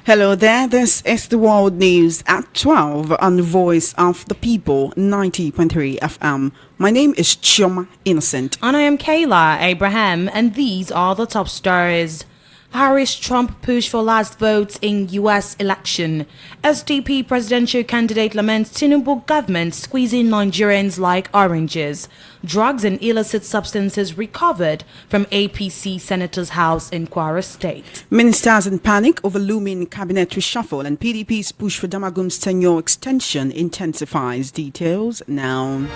Hello there, this is the World News at 12 on the Voice of the People, 90.3 FM. My name is Chioma Innocent. And I am Kayla Abraham, and these are the top stories. Harris-Trump push for last votes in U.S. election. SDP presidential candidate laments Tinubu government squeezing Nigerians like oranges. Drugs and illicit substances recovered from APC senator's house in Kwara State. Ministers in panic over looming cabinet reshuffle, and PDP's push for Damagum's tenure extension intensifies. Details now.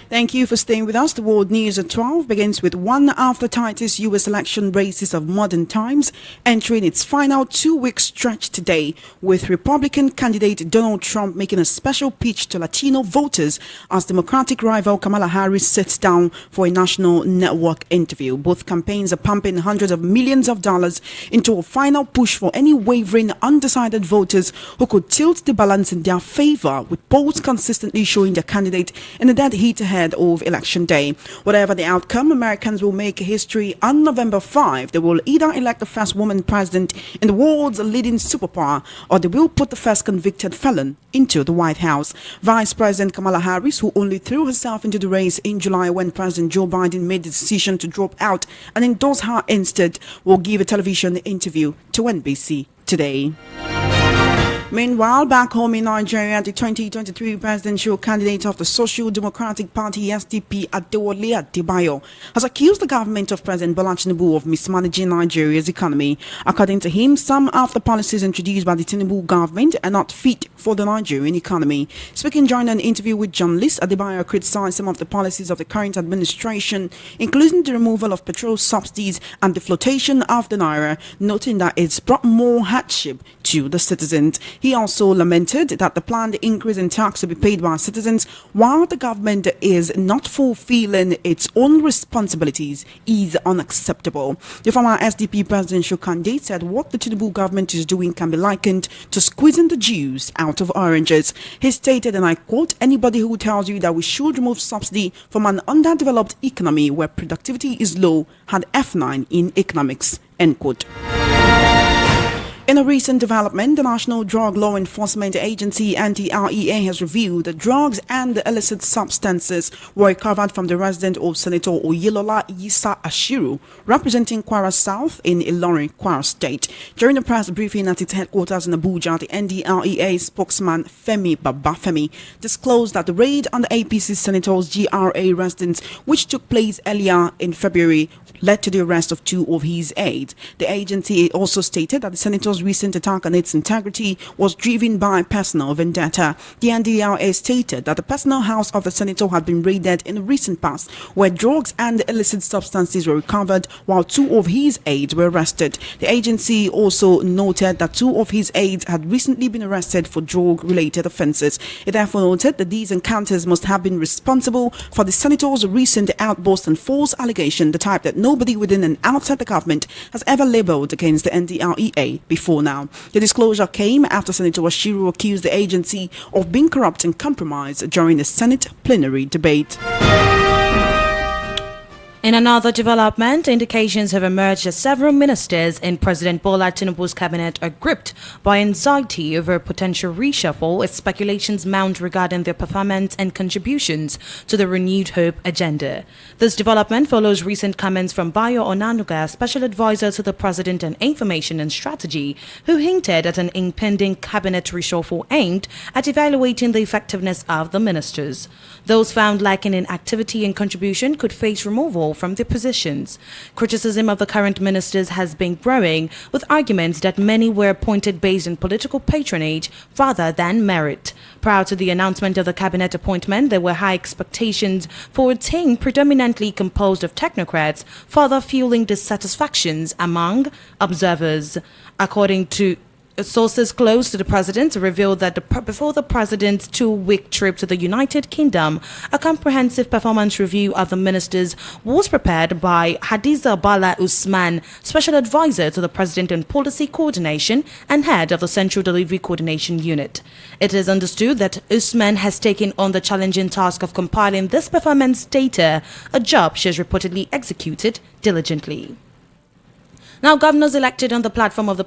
Thank you for staying with us. The World News at 12 begins with one of the tightest U.S. election races of modern times, entering its final two-week stretch today, with Republican candidate Donald Trump making a special pitch to Latino voters as Democratic rival Kamala Harris sits down for a national network interview. Both campaigns are pumping hundreds of millions of dollars into a final push for any wavering, undecided voters who could tilt the balance in their favor, with polls consistently showing their candidate in a dead heat ahead of Election Day. Whatever the outcome, Americans will make history on November 5. They will either elect the first woman president in the world's leading superpower, or they will put the first convicted felon into the White House. Vice President Kamala Harris, who only threw herself into the race in July when President Joe Biden made the decision to drop out and endorse her instead, will give a television interview to NBC today. Meanwhile, back home in Nigeria, the 2023 presidential candidate of the Social Democratic Party, SDP, Adebayo, has accused the government of President Bola Tinubu of mismanaging Nigeria's economy. According to him, some of the policies introduced by the Tinubu government are not fit for the Nigerian economy. Speaking during an interview with journalists, Adebayo criticized some of the policies of the current administration, including the removal of petrol subsidies and the flotation of the naira, noting that it's brought more hardship to the citizens. He also lamented that the planned increase in tax to be paid by citizens while the government is not fulfilling its own responsibilities is unacceptable. The former SDP presidential candidate said what the Tinubu government is doing can be likened to squeezing the juice out of oranges. He stated, and I quote, "Anybody who tells you that we should remove subsidy from an underdeveloped economy where productivity is low had F9 in economics," end quote. In a recent development, the National Drug Law Enforcement Agency (NDLEA) has revealed that drugs and illicit substances were recovered from the residence of Senator Oyelola Yisa Ashiru, representing Kwara South in Ilorin, Kwara State. During a press briefing at its headquarters in Abuja, the NDLEA spokesman Femi Babafemi disclosed that the raid on the APC Senator's GRA residence, which took place earlier in February, led to the arrest of two of his aides. The agency also stated that the senator's recent attack on its integrity was driven by personal vendetta. The NDLA stated that the personal house of the senator had been raided in the recent past, where drugs and illicit substances were recovered while two of his aides were arrested. The agency also noted that two of his aides had recently been arrested for drug-related offences. It therefore noted that these encounters must have been responsible for the senator's recent outburst and false allegation, the type that nobody within and outside the government has ever labelled against the NDLEA before now. The disclosure came after Senator Ashiru accused the agency of being corrupt and compromised during the Senate plenary debate. In another development, indications have emerged that several ministers in President Bola Tinubu's cabinet are gripped by anxiety over a potential reshuffle as speculations mount regarding their performance and contributions to the renewed hope agenda. This development follows recent comments from Bayo Onanuga, special advisor to the President on Information and Strategy, who hinted at an impending cabinet reshuffle aimed at evaluating the effectiveness of the ministers. Those found lacking in activity and contribution could face removal from their positions. Criticism of the current ministers has been growing, with arguments that many were appointed based on political patronage rather than merit. Prior to the announcement of the cabinet appointment, there were high expectations for a team predominantly composed of technocrats, further fueling dissatisfactions among observers. According to sources close to the president, revealed that before the president's two-week trip to the United Kingdom, a comprehensive performance review of the ministers was prepared by Hadiza Bala Usman, special advisor to the president on policy coordination and head of the Central Delivery Coordination Unit. It is understood that Usman has taken on the challenging task of compiling this performance data, a job she has reportedly executed diligently. Now, governors elected on the platform of the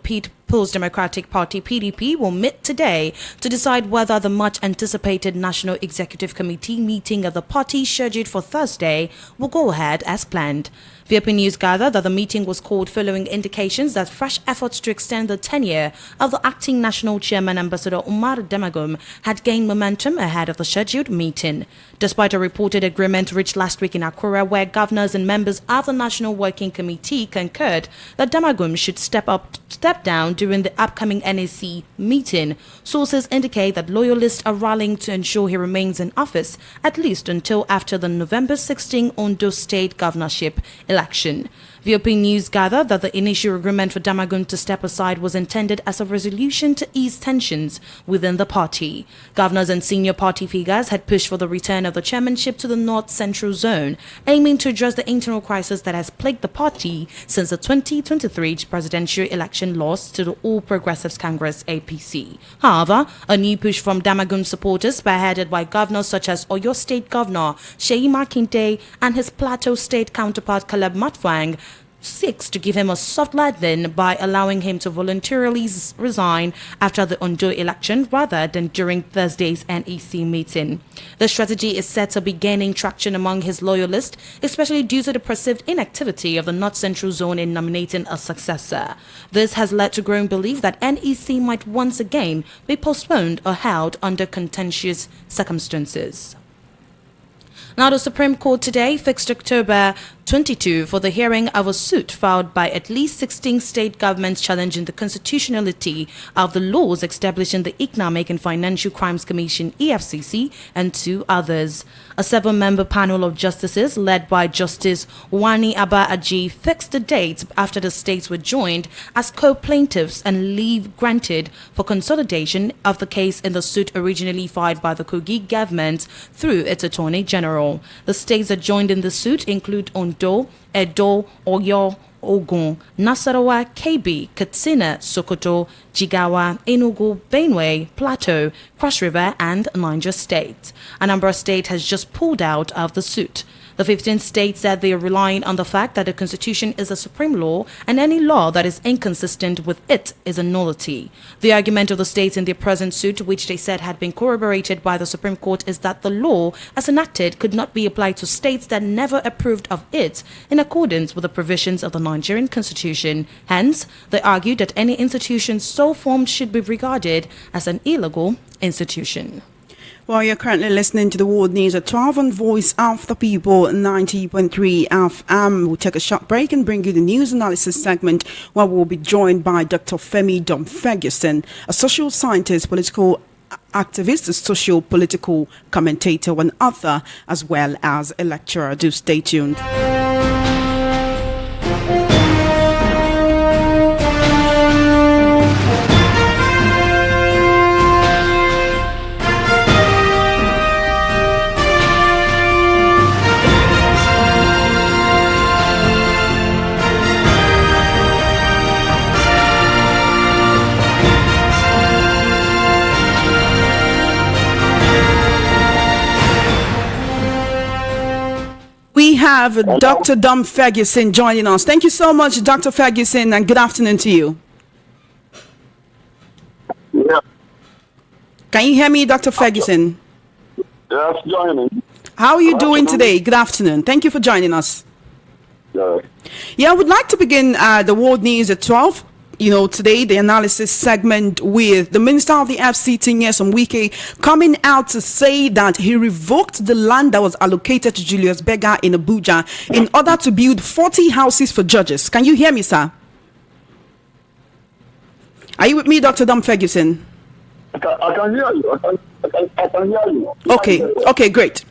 People's Democratic Party (PDP) will meet today to decide whether the much-anticipated National Executive Committee meeting of the party scheduled for Thursday will go ahead as planned. VOP News gathered that the meeting was called following indications that fresh efforts to extend the tenure of the acting national chairman, Ambassador Umar Damagum, had gained momentum ahead of the scheduled meeting. Despite a reported agreement reached last week in Accra, where governors and members of the National Working Committee concurred that Damagum should step down during the upcoming NAC meeting, sources indicate that loyalists are rallying to ensure he remains in office at least until after the November 16 Ondo State governorship election. VOP News gathered that the initial agreement for Damagum to step aside was intended as a resolution to ease tensions within the party. Governors and senior party figures had pushed for the return of the chairmanship to the North Central Zone, aiming to address the internal crisis that has plagued the party since the 2023 presidential election loss to the All Progressives Congress (APC). However, a new push from Damagum supporters, spearheaded by governors such as Oyo State Governor Seyi Makinde and his Plateau State counterpart Caleb Matfang, seeks to give him a soft landing by allowing him to voluntarily resign after the Ondo election rather than during Thursday's NEC meeting. The strategy is said to be gaining traction among his loyalists, especially due to the perceived inactivity of the North Central Zone in nominating a successor. This has led to growing belief that NEC might once again be postponed or held under contentious circumstances. Now, the Supreme Court today fixed October 22 for the hearing of a suit filed by at least 16 state governments challenging the constitutionality of the laws establishing the Economic and Financial Crimes Commission (EFCC) and two others. A 7-member panel of justices led by Justice Wani Abba Aji fixed the dates after the states were joined as co-plaintiffs and leave granted for consolidation of the case in the suit originally filed by the Kogi government through its Attorney General. The states that joined in the suit include Ondo, Edo, Oyo, Ogun, Nasarawa, Kebbi, Katsina, Sokoto, Jigawa, Enugu, Benue, Plateau, Cross River, and Niger State. Anambra State has just pulled out of the suit. The 15 states said they are relying on the fact that the Constitution is a supreme law and any law that is inconsistent with it is a nullity. The argument of the states in their present suit, which they said had been corroborated by the Supreme Court, is that the law, as enacted, could not be applied to states that never approved of it in accordance with the provisions of the Nigerian Constitution. Hence, they argued that any institution so formed should be regarded as an illegal institution. Well, you're currently listening to the World News at 12 on Voice of the People 90.3 FM. We'll take a short break and bring you the news analysis segment where we'll be joined by Dr. Femi Dom-Ferguson, a social scientist, political activist, a socio-political commentator and author, as well as a lecturer. Do stay tuned. We have Dr. Dom-Ferguson joining us. Thank you so much, Dr. Ferguson, and good afternoon to you. Yeah. Can you hear me, Dr. Ferguson? Yes, joining. How are you doing today? Good afternoon. Thank you for joining us. Yeah. I would like to begin the World News at 12. Today, the analysis segment with the Minister of the FCT, Nyesom Wike, coming out to say that he revoked the land that was allocated to Julius Berger in Abuja in order to build 40 houses for judges. Can you hear me, sir? Are you with me, Dr. Dom-Ferguson? I can hear you. I can hear you. Okay, great.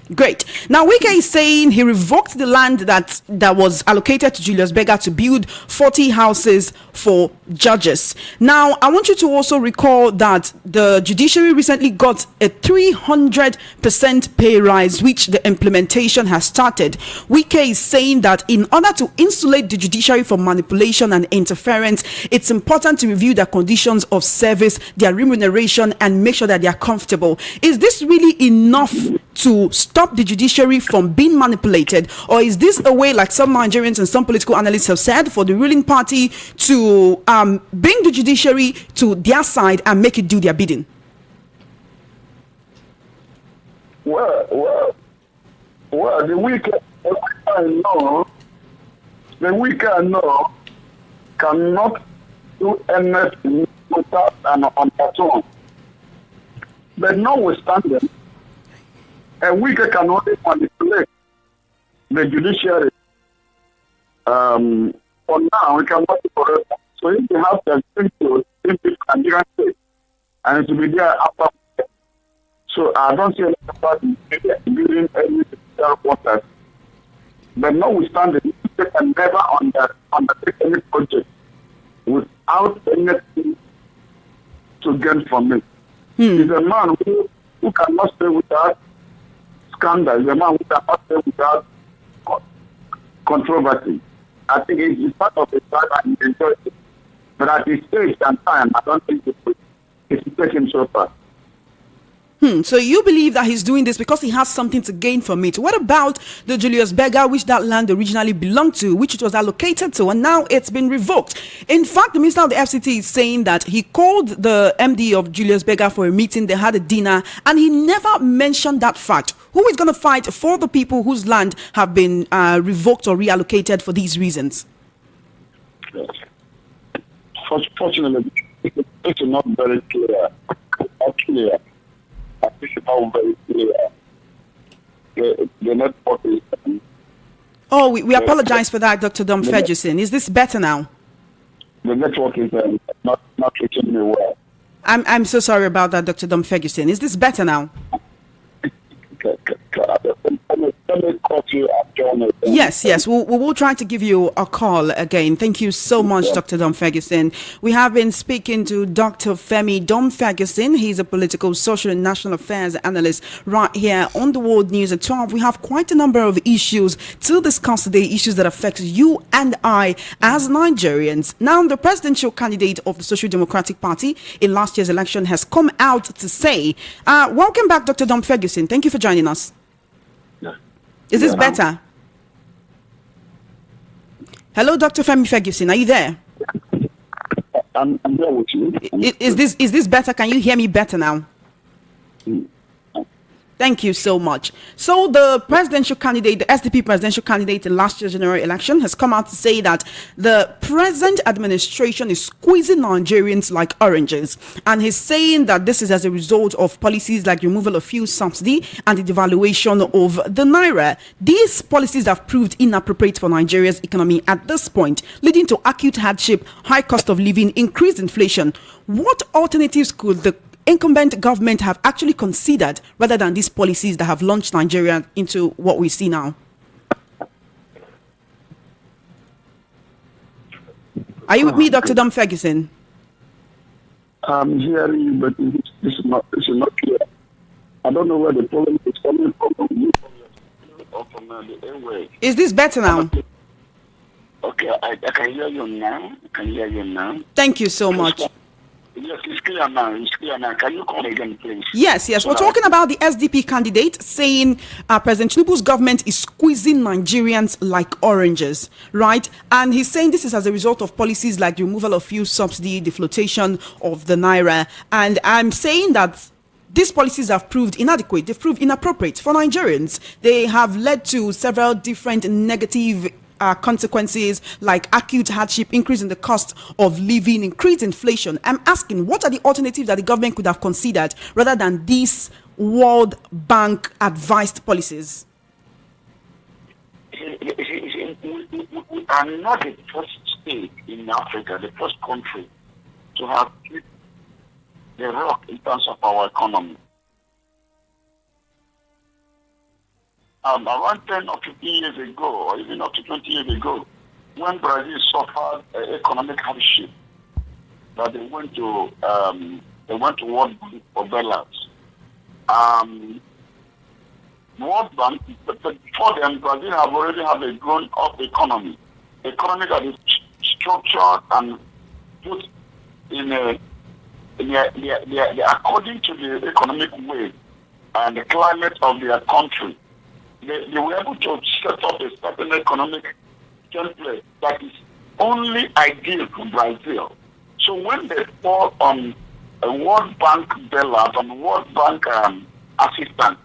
Now, Wike is saying he revoked the land that was allocated to Julius Berger to build 40 houses for judges. Now, I want you to also recall that the judiciary recently got a 300% pay rise, which the implementation has started. Wike is saying that in order to insulate the judiciary from manipulation and interference, it's important to review their conditions of service, their remuneration, and make sure that they are comfortable. reshuffle. Is this really enough to stop the judiciary from being manipulated, or is this a way, like some Nigerians and some political analysts have said, for the ruling party to bring the judiciary to their side and make it do their bidding? Well, the weaker cannot do anything without an undertone. But notwithstanding, a weaker can only manipulate the judiciary. For now, it cannot be forever. So if you have the to Nigerian state, and it will be there after. So I don't see anybody building any waters. But notwithstanding, they can never undertake any project without anything to gain from it. He's a man who cannot stay without scandal. He's a man who cannot stay without controversy. I think it's part of his life and he enjoys it. But at his age and time, I don't think it's taken so far. So you believe that he's doing this because he has something to gain from it. What about the Julius Berger, which that land originally belonged to, which it was allocated to, and now it's been revoked? In fact, the Minister of the FCT is saying that he called the MD of Julius Berger for a meeting, they had a dinner, and he never mentioned that fact. Who is going to fight for the people whose land have been revoked or reallocated for these reasons? Fortunately, it's not very clear. Not clear. I think it's not very clear. The network is. Oh, we apologize for that, Dr. Dom Ferguson. Is this better now? The network is not reaching me well. I'm so sorry about that, Dr. Dom Ferguson. Is this better now? Let me call you after. Yes. We will try to give you a call again. Thank you so much, Dr. Dom Ferguson. We have been speaking to Dr. Femi Dom Ferguson. He's a political, social, and national affairs analyst right here on the World News at 12. We have quite a number of issues to discuss today, issues that affect you and I as Nigerians. Now, the presidential candidate of the Social Democratic Party in last year's election has come out to say, welcome back, Dr. Dom Ferguson. Thank you for joining us. Is this better? Hello, Dr. Femi Ferguson. Are you there? I'm there with you. Is this better? Can you hear me better now? Thank you so much. So the presidential candidate, the SDP presidential candidate in last year's general election has come out to say that the present administration is squeezing Nigerians like oranges. And he's saying that this is as a result of policies like removal of fuel subsidy and the devaluation of the naira. These policies have proved inappropriate for Nigeria's economy at this point, leading to acute hardship, high cost of living, increased inflation. What alternatives could the incumbent government have actually considered rather than these policies that have launched Nigeria into what we see now? Are you with me, Dr. Dom Ferguson? I'm hearing you, but this is not clear. I don't know where the problem is coming from. From the airway. Is this better now? Okay, I can hear you now. Thank you so much. Yes, it's clear now. Can you call again, please? Yes. We're talking about the SDP candidate saying President Tinubu's government is squeezing Nigerians like oranges, right? And he's saying this is as a result of policies like the removal of fuel subsidy, the flotation of the naira. And I'm saying that these policies have proved inadequate. They've proved inappropriate for Nigerians. They have led to several different negative consequences like acute hardship, increase in the cost of living, increased inflation. I'm asking, what are the alternatives that the government could have considered rather than these World Bank advised policies? We are not the first state in Africa, the first country to have hit the rock in terms of our economy. Around 10 or 15 years ago, or even up to 20 years ago, when Brazil suffered economic hardship, that they went to World Bank for bailouts. World Bank, but before them, Brazil already have a grown-up economy that is structured and put in a according to the economic way and the climate of their country, they were able to set up a certain economic template that is only ideal for Brazil. So when they fall on a World Bank bailout, on World Bank assistance,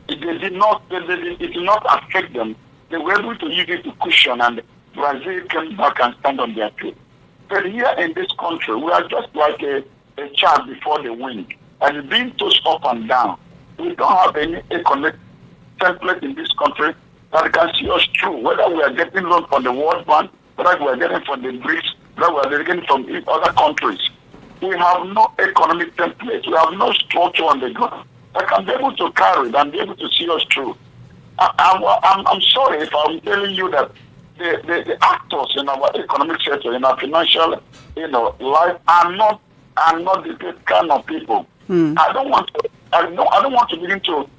it did not affect them. They were able to use it to cushion, and Brazil came back and stand on their feet. But here in this country, we are just like a child before the wind, and it's being tossed up and down. We don't have any economic template in this country that can see us through, whether we are getting loan from the World Bank, whether we are getting from the BRICS, whether we are getting from other countries. We have no economic template. We have no structure on the ground that can be able to carry it and be able to see us through. I'm sorry if I'm telling you that the actors in our economic sector, in our financial, life are not the kind of people. I don't want to begin to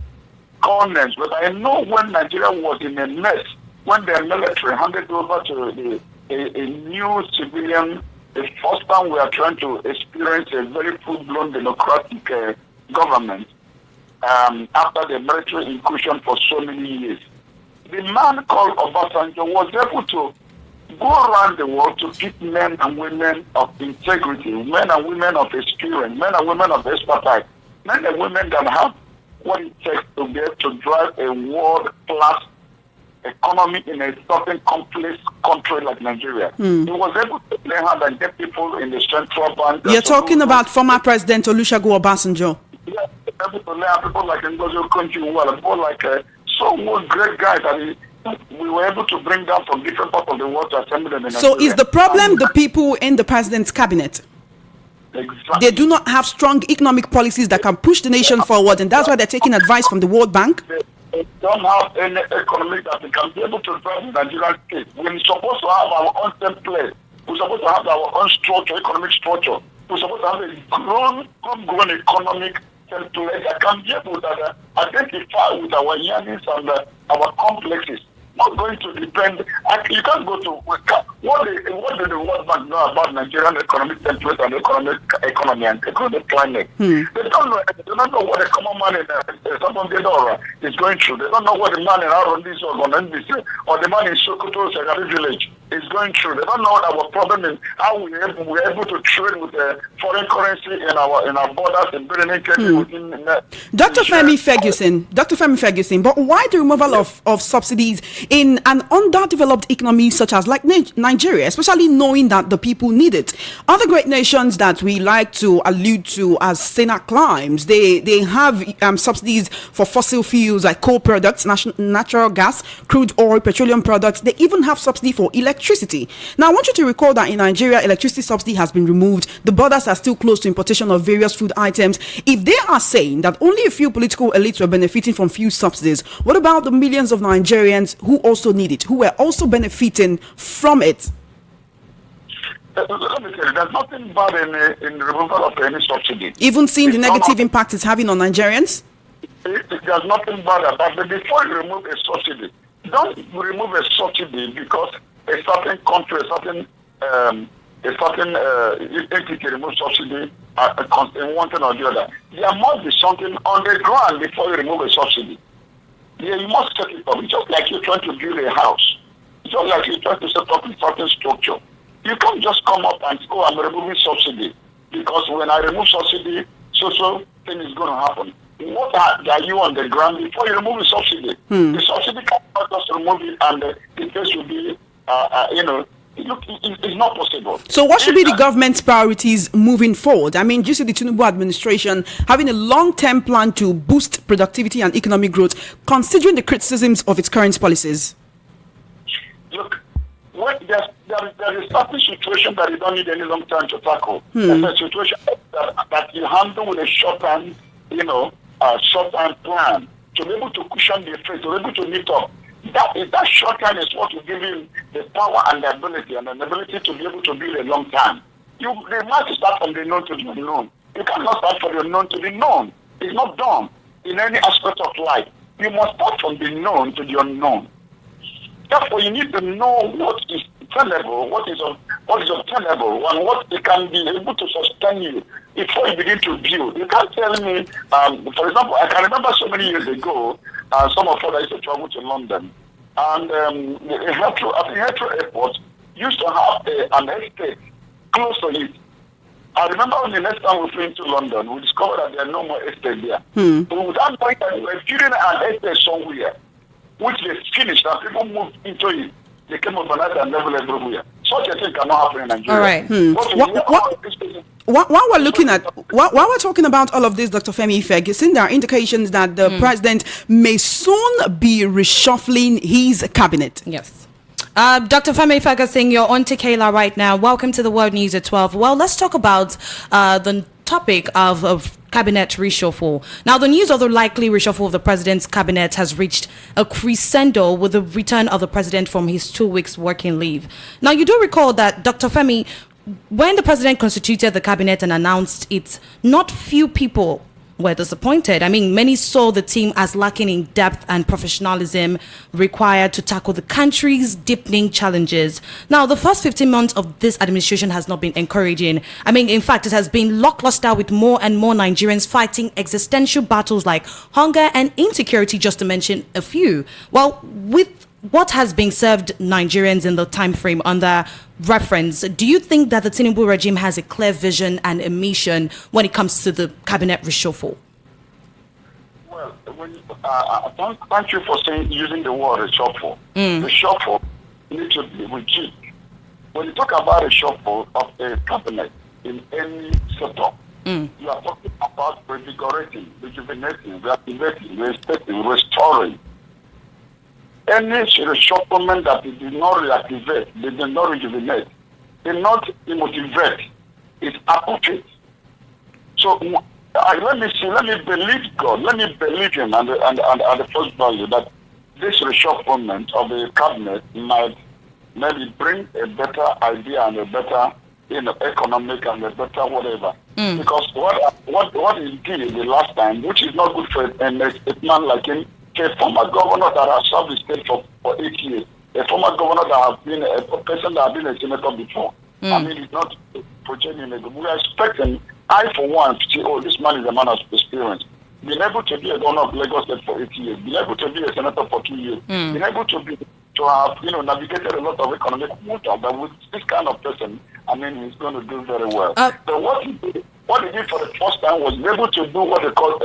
call names, but I know when Nigeria was in a mess, when the military handed over to a new civilian, the first time we are trying to experience a very full-blown democratic government after the military incursion for so many years. The man called Obasanjo was able to go around the world to pick men and women of integrity, men and women of experience, men and women of expertise, men and women that have what it takes to be able to drive a world-class economy in a certain complex country like Nigeria. He was able to play hard and get people in the central bank. You're talking about former President Olusegun Obasanjo. Yeah, able to lay people like Ngozi Okonjo-Iweala, people like so many great guys that we were able to bring down from different parts of the world to assemble them in Nigeria. So is the problem the people in the president's cabinet? Exactly. They do not have strong economic policies that can push the nation forward, and that's why they're taking advice from the World Bank. They don't have any economy that they can be able to drive the Nigerian state. We're supposed to have our own template. We're supposed to have our own structure, economic structure. We're supposed to have a homegrown economic template that can be able to identify with our yearnings and our complexes. Not going to depend. You can't go to what did the World Bank know about Nigerian economic template and economy and economic climate? They don't know. They don't know what the common man in Southern Gedora is going through. They don't know what the man in Arundis or NBC or the man in Sokoto Sagari village is going through. They don't know what our problem is. How we're able to trade with foreign currency in our borders and building within. Dr. Femi Ferguson. But why the removal of subsidies in an underdeveloped economy such as like Nigeria, especially knowing that the people need it? Other great nations that we like to allude to as Sena climes, they have subsidies for fossil fuels like coal products, natural gas, crude oil, petroleum products. They even have subsidy for electricity. Now, I want you to recall that in Nigeria, electricity subsidy has been removed. The borders are still closed to importation of various food items. If they are saying that only a few political elites were benefiting from few subsidies, what about the millions of Nigerians who also need it, who were also benefiting from it? Let me tell you, there's nothing bad in the removal of any subsidy. Even seeing the negative impact it's having on Nigerians? There's nothing bad about it. But before you remove a subsidy, don't remove a subsidy because a certain country, a certain entity removes subsidy in one thing or the other. There must be something on the ground before you remove a subsidy. Yeah, you must set it up. It's just like you're trying to build a house. It's just like you're trying to set up a certain structure. You can't just come up and say, oh, I'm removing subsidy. Because when I remove subsidy, so thing is going to happen. What are you on the ground before you remove the subsidy? The subsidy cannot just remove it and the case will be, it's not possible. So what should be the government's priorities moving forward? I mean, do you see the Tinubu administration having a long-term plan to boost productivity and economic growth, considering the criticisms of its current policies? Look, there's a certain situation that you don't need any long time to tackle. There's a situation that you handle with a short-term, short-term plan to be able to cushion the effect, to be able to meet up. That short time is what will give you the power and the ability to be able to build a long time. They must start from the known to the unknown. You cannot start from the known to the known. It's not done in any aspect of life. You must start from the known to the unknown. Therefore, you need to know what is tenable, what is obtainable, and what it can be able to sustain you before you begin to build. You can't tell me, for example, I can remember so many years ago, some of us used to travel to London, and at the Heathrow Airport used to have an estate close to it. I remember when the next time we flew into London, we discovered that there are no more estate there. But with that point, we were building an estate somewhere, which they finished, and people moved into it. They came overnight and level everywhere. Such a thing cannot happen in Nigeria. All right. While we're looking at, while we're talking about all of this, Dr. Femi Ferguson, there are indications that the president may soon be reshuffling his cabinet. Yes. Dr. Femi Ferguson, you're on to Kayla right now. Welcome to the World News at 12. Well, let's talk about the topic of cabinet reshuffle. Now, the news of the likely reshuffle of the president's cabinet has reached a crescendo with the return of the president from his 2 weeks working leave. Now, you do recall that, Dr. Femi, when the president constituted the cabinet and announced it, not few people were disappointed. I mean, many saw the team as lacking in depth and professionalism required to tackle the country's deepening challenges. Now, the first 15 months of this administration has not been encouraging. I mean, in fact, it has been lackluster, with more and more Nigerians fighting existential battles like hunger and insecurity, just to mention a few. Well, with what has been served Nigerians in the time frame under reference, do you think that the Tinubu regime has a clear vision and a mission when it comes to the cabinet reshuffle? Well, thank you for using the word reshuffle. Reshuffle needs to be rigid. When you talk about reshuffle of a cabinet in any setup, you are talking about revigorating, rejuvenating, reactivating, restating, restoring. Any reshufflement that it did not reactivate, they did not rejuvenate, did not demotivate, is appropriate. So let me believe God, let me believe Him and the first value that this reshufflement of the cabinet might maybe bring a better idea and a better economic and a better whatever. Because what he did the last time, which is not good for a man like him, a former governor that has served the state for 8 years, a former governor that has been a person that has been a senator before. I mean, it's not projecting it. We are expecting, I for one, to say, oh, this man is a man of experience. Being able to be a governor of Lagos State for 8 years, being able to be a senator for 2 years, being able to have navigated a lot of economic water, but with this kind of person, I mean, he's going to do very well. So what he did for the first time was be able to do what they call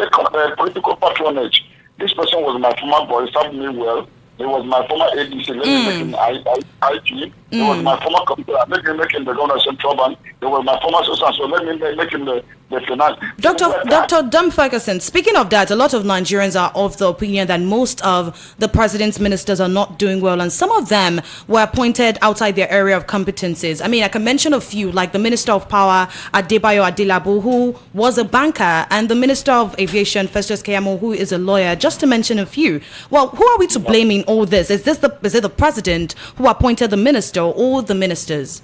political patronage. This person was my former boy, served me well. He was my former ADC, let me make him IT. He was my former computer, let me make him the governor of Central Bank. He was my former assistant, so let me make him the finance. Dr. Dom Ferguson, speaking of that, a lot of Nigerians are of the opinion that most of the president's ministers are not doing well, and some of them were appointed outside their area of competencies. I mean, I can mention a few, like the Minister of Power, Adebayo, who was a banker, and the Minister of Aviation, Festus Keyamo, who is a lawyer, just to mention a few. Well, who are we to blame in all this? Is it the president who appointed the minister or the ministers?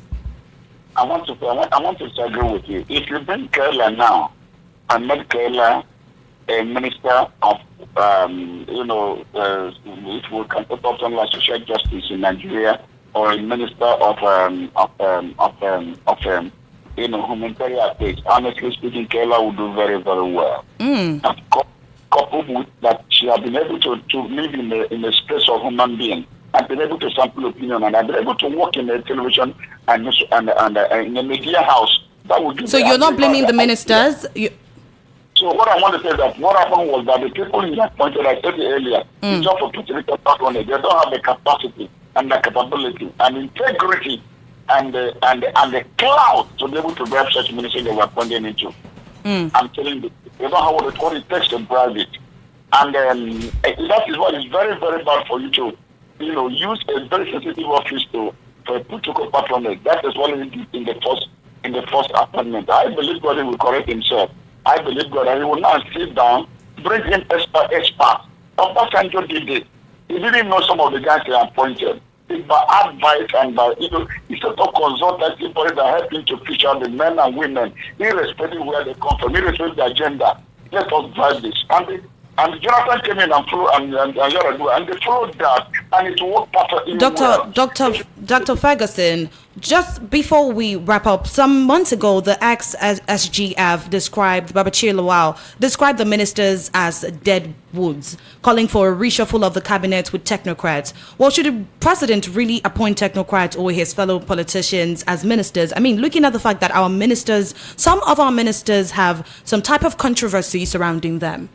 I want to disagree with you. If you bring Kayla now and make Kayla a minister of, if we can put up something like social justice in Nigeria, or a minister of humanitarian affairs, honestly speaking, Kayla will do very, very well. Coupled with that, she has been able to live in the space of human being, and been able to sample opinion, and I've been able to work in the television and in the media house. That would give. So you're not blaming the ministers? So what I want to say is that what happened was that the people he appointed, I said it earlier, just for political patronage, they don't have the capacity and the capability and integrity and the clout to be able to drive such ministry they were appointed into. I'm telling you, they don't have what it takes to drive it. And that is why it's very, very bad for you to use a very sensitive office for political patronage. That is what he did in the first appointment. I believe God will correct himself. I believe God, and he will now sit down, bring in experts. Obasanjo did it. He didn't know some of the guys he appointed. It's by advice and by, he set up consultancy for it that help him to feature the men and women, irrespective of where they come from, irrespective of the agenda. Let us drive this. And And Jonathan came in and followed, and Yaradua, and they followed that, and it worked perfectly well. Dr. Ferguson, just before we wrap up, some months ago, the ex-SGF described, Babachir Lawal, described the ministers as dead woods, calling for a reshuffle of the cabinet with technocrats. Well, should the president really appoint technocrats or his fellow politicians as ministers? I mean, looking at the fact that our ministers, some of our ministers have some type of controversy surrounding them.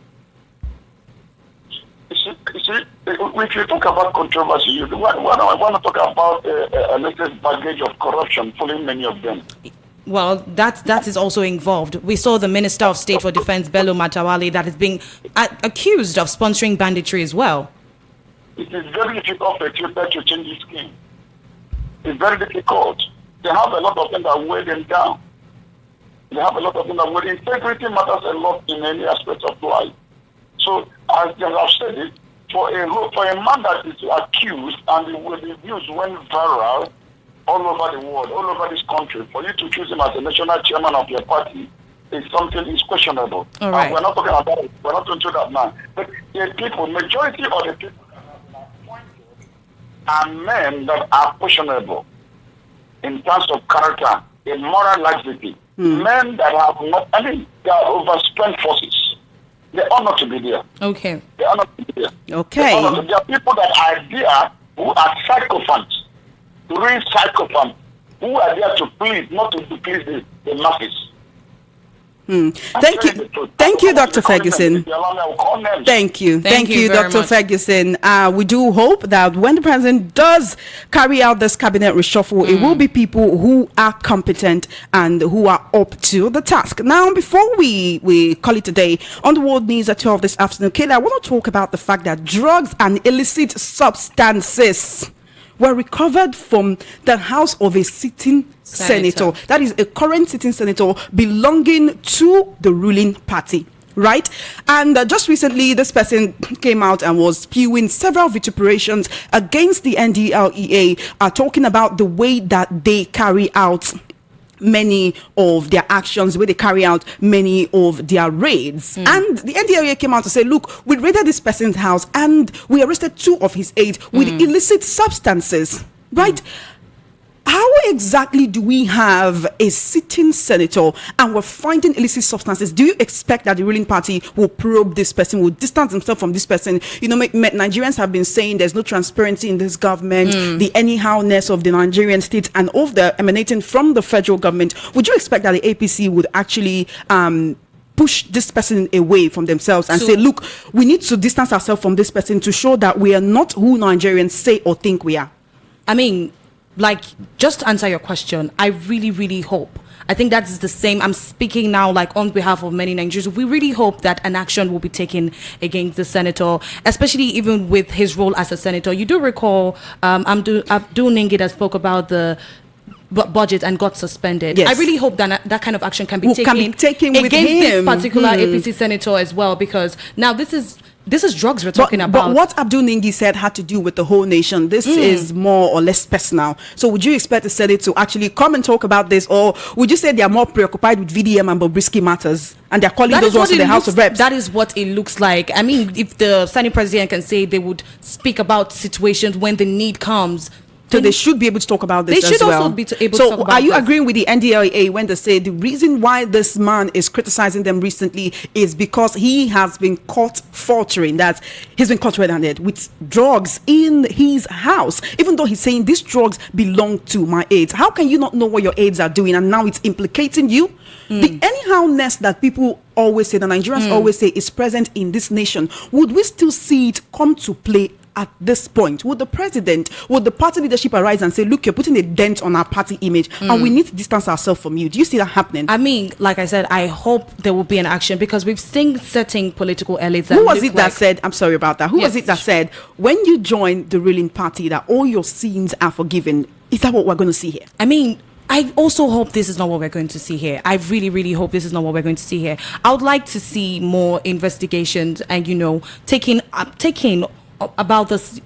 You see, if you talk about controversy, you want to talk about a latest baggage of corruption following many of them. Well, that is also involved. We saw the Minister of State for Defense, Bello Matawale, that is being accused of sponsoring banditry as well. It is very difficult for Ethiopia to change this scheme. It's very difficult. They have a lot of them that weigh them down. Integrity matters a lot in any aspect of life. So, as I've said it, for a man that is accused and will be used when viral all over the world, all over this country, for you to choose him as the national chairman of your party is something is questionable. All right. We're not talking about it. We're not talking about that now. But the people, majority of the people that are appointed are men that are questionable in terms of character, in moral laxity. Men that have not, they are overspent forces. They ought not to be there. Okay. They ought not to be there. Okay. There are people that are there who are psychophants, real psychophants, who are there to please, not to please the masses. Thank you, Dr. Ferguson. Thank you, Dr. Ferguson. We do hope that when the president does carry out this cabinet reshuffle, it will be people who are competent and who are up to the task. Now, before we call it a day, on the world news at 12 this afternoon, Kayla, I want to talk about the fact that drugs and illicit substances were recovered from the house of a sitting senator. That is a current sitting senator belonging to the ruling party. Right? And just recently, this person came out and was spewing several vituperations against the NDLEA, talking about the way that they carry out many of their actions, where they carry out many of their raids. And the NDLEA came out to say, look, we raided this person's house and we arrested 2 of his aides with illicit substances. Right? How exactly do we have a sitting senator and we're finding illicit substances? Do you expect that the ruling party will probe this person, will distance themselves from this person? You know, Nigerians have been saying there's no transparency in this government, the anyhowness of the Nigerian state and of the emanating from the federal government. Would you expect that the APC would actually push this person away from themselves and say, look, we need to distance ourselves from this person to show that we are not who Nigerians say or think we are? I mean, like, just to answer your question, I really, really hope. I think that is the same. I'm speaking now, like, on behalf of many Nigerians. We really hope that an action will be taken against the senator, especially even with his role as a senator. You do recall Abdul Ningi that spoke about the budget and got suspended. Yes. I really hope that that kind of action can be taken with against him. This particular APC senator as well, because now this is drugs we're talking about. But what Abdul Ningi said had to do with the whole nation. This is more or less personal. So would you expect the Senate to actually come and talk about this, or would you say they are more preoccupied with VDM and Bobrisky matters and they're calling those ones to the House of Reps? That is what it looks like. I mean, if the Senate president can say they would speak about situations when the need comes, so they should be able to talk about this as well. They should also be able to talk about this. So are you agreeing with the NDLEA when they say the reason why this man is criticizing them recently is because he has been caught faltering, that he's been caught red-handed with drugs in his house, even though he's saying these drugs belong to my aides? How can you not know what your aides are doing and now it's implicating you? The anyhowness that people always say, the Nigerians always say, is present in this nation. Would we still see it come to play at this point? Would the president, would the party leadership arise and say, look, you're putting a dent on our party image and we need to distance ourselves from you? Do you see that happening? I mean, like I said, I hope there will be an action, because we've seen certain political elites. Who was it that said, I'm sorry about that, who was it that said, when you join the ruling party, that all your sins are forgiven? Is that what we're going to see here? I mean, I also hope this is not what we're going to see here. I really, really hope this is not what we're going to see here. I would like to see more investigations and, you know, taking about this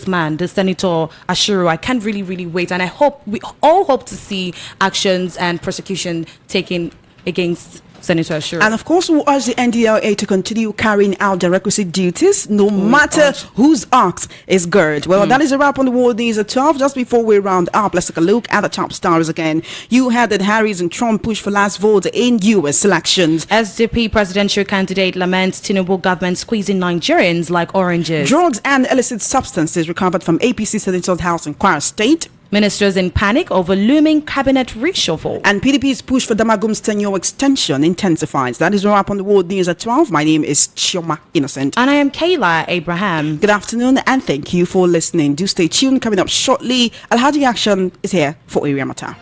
man, the Senator Ashuru. I can't really wait, and I hope we all hope to see actions and prosecution taken against Senator Ashura. And of course, we urge the NDLA to continue carrying out their requisite duties, no matter whose ox is girt. Well, that is a wrap on the World News at 12. Just before we round up, let's take a look at the top stars again. You heard that Harris and Trump push for last vote in U.S. elections. SDP presidential candidate laments Tinubu government squeezing Nigerians like oranges. Drugs and illicit substances recovered from APC Senator's house in Kwara State. Ministers in panic over looming cabinet reshuffle. And PDP's push for Damagum's tenure extension intensifies. That is a wrap on the World News at 12. My name is Chioma Innocent. And I am Kayla Abraham. Good afternoon and thank you for listening. Do stay tuned. Coming up shortly, Alhaji Action is here for Area Matter.